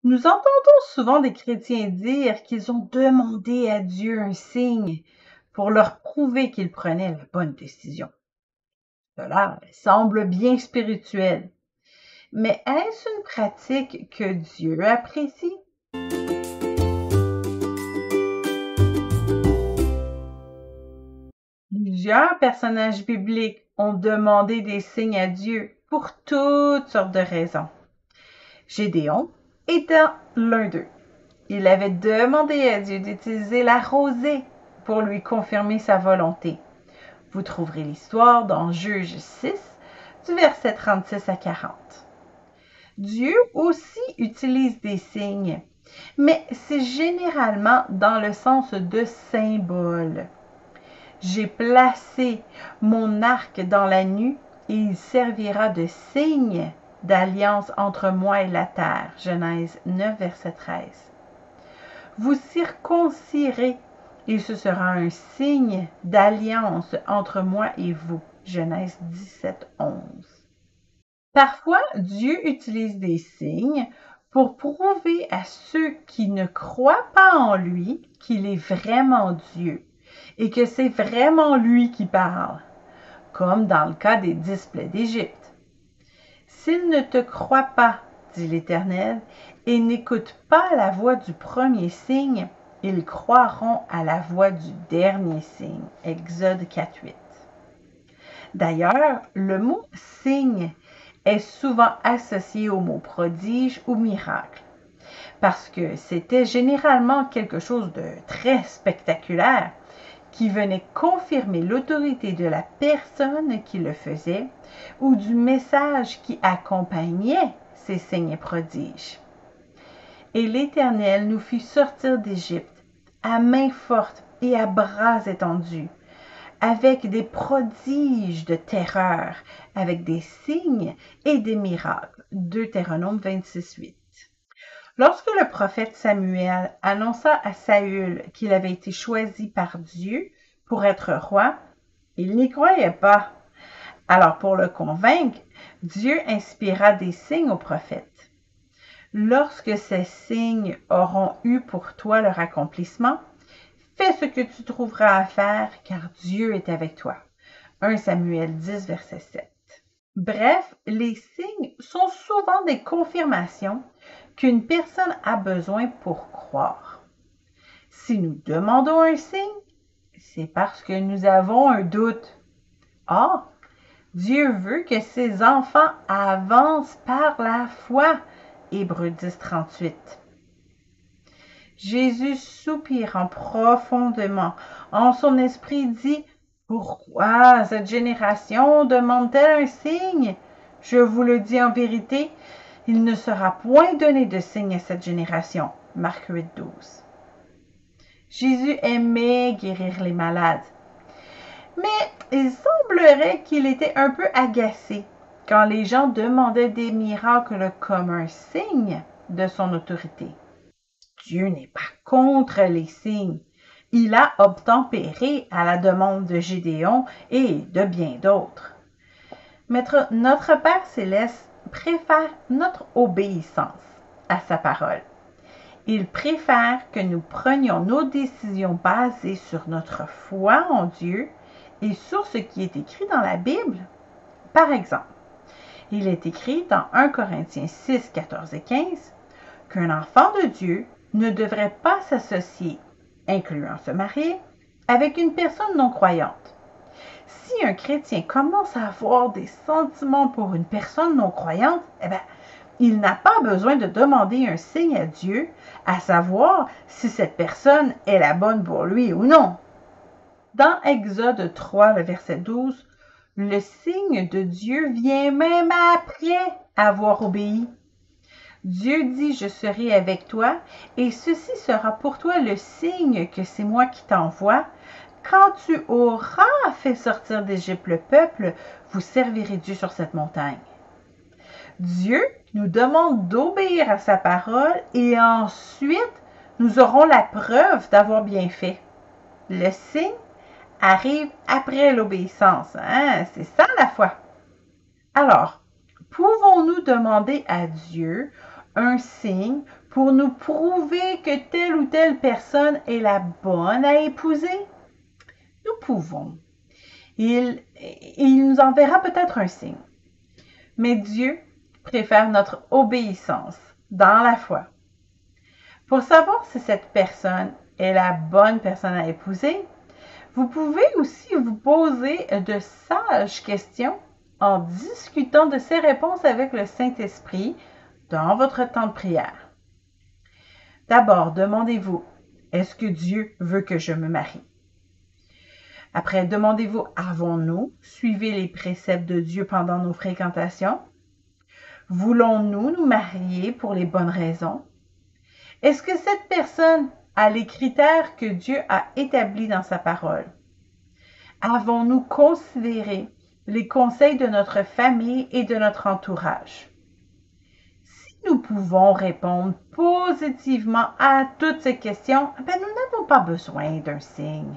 Nous entendons souvent des chrétiens dire qu'ils ont demandé à Dieu un signe pour leur prouver qu'ils prenaient la bonne décision. Cela semble bien spirituel, mais est-ce une pratique que Dieu apprécie? Plusieurs personnages bibliques ont demandé des signes à Dieu pour toutes sortes de raisons. Gédéon étant l'un d'eux. Il avait demandé à Dieu d'utiliser la rosée pour lui confirmer sa volonté. Vous trouverez l'histoire dans Juges 6, du verset 36 à 40. Dieu aussi utilise des signes, mais c'est généralement dans le sens de symbole. J'ai placé mon arc dans la nue et il servira de signe d'alliance entre moi et la terre. Genèse 9, verset 13. Vous circoncirez et ce sera un signe d'alliance entre moi et vous. Genèse 17, 11. Parfois, Dieu utilise des signes pour prouver à ceux qui ne croient pas en lui qu'il est vraiment Dieu et que c'est vraiment lui qui parle, comme dans le cas des 10 plaies d'Égypte. S'ils ne te croient pas, dit l'Éternel, et n'écoutent pas la voix du premier signe, ils croiront à la voix du dernier signe. Exode 4.8. D'ailleurs, le mot signe est souvent associé au mot prodige ou miracle, parce que c'était généralement quelque chose de très spectaculaire qui venait confirmer l'autorité de la personne qui le faisait ou du message qui accompagnait ces signes et prodiges. Et l'Éternel nous fit sortir d'Égypte à main forte et à bras étendus, avec des prodiges de terreur, avec des signes et des miracles. Deutéronome 26.8. Lorsque le prophète Samuel annonça à Saül qu'il avait été choisi par Dieu pour être roi, il n'y croyait pas. Alors pour le convaincre, Dieu inspira des signes au prophète. Lorsque ces signes auront eu pour toi leur accomplissement, fais ce que tu trouveras à faire, car Dieu est avec toi. 1 Samuel 10, verset 7. Bref, les signes sont souvent des confirmations qu'une personne a besoin pour croire. Si nous demandons un signe, c'est parce que nous avons un doute. Or, Dieu veut que ses enfants avancent par la foi. Hébreux 10, 38. Jésus soupirant profondément en son esprit dit « Pourquoi cette génération demande-t-elle un signe? Je vous le dis en vérité, il ne sera point donné de signe à cette génération. » Marc 8, 12. Jésus aimait guérir les malades, mais il semblerait qu'il était un peu agacé quand les gens demandaient des miracles comme un signe de son autorité. Dieu n'est pas contre les signes. Il a obtempéré à la demande de Gédéon et de bien d'autres. Mais notre Père céleste préfère notre obéissance à sa parole. Il préfère que nous prenions nos décisions basées sur notre foi en Dieu et sur ce qui est écrit dans la Bible. Par exemple, il est écrit dans 1 Corinthiens 6, 14 et 15 qu'un enfant de Dieu ne devrait pas s'associer, incluant se marier, avec une personne non croyante. Si un chrétien commence à avoir des sentiments pour une personne non croyante, il n'a pas besoin de demander un signe à Dieu, à savoir si cette personne est la bonne pour lui ou non. Dans Exode 3, le verset 12, le signe de Dieu vient même après avoir obéi. Dieu dit, je serai avec toi, et ceci sera pour toi le signe que c'est moi qui t'envoie. Quand tu auras fait sortir d'Égypte le peuple, vous servirez Dieu sur cette montagne. Dieu nous demande d'obéir à sa parole et ensuite nous aurons la preuve d'avoir bien fait. Le signe arrive après l'obéissance. C'est ça la foi. Alors, pouvons-nous demander à Dieu un signe pour nous prouver que telle ou telle personne est la bonne à épouser? Nous pouvons. Il nous enverra peut-être un signe. Mais Dieu préfère notre obéissance dans la foi. Pour savoir si cette personne est la bonne personne à épouser, vous pouvez aussi vous poser de sages questions en discutant de ces réponses avec le Saint-Esprit dans votre temps de prière. D'abord, demandez-vous, est-ce que Dieu veut que je me marie? Après, demandez-vous, avons-nous suivi les préceptes de Dieu pendant nos fréquentations? Voulons-nous nous marier pour les bonnes raisons? Est-ce que cette personne a les critères que Dieu a établis dans sa parole? Avons-nous considéré les conseils de notre famille et de notre entourage? Si nous pouvons répondre positivement à toutes ces questions, nous n'avons pas besoin d'un signe.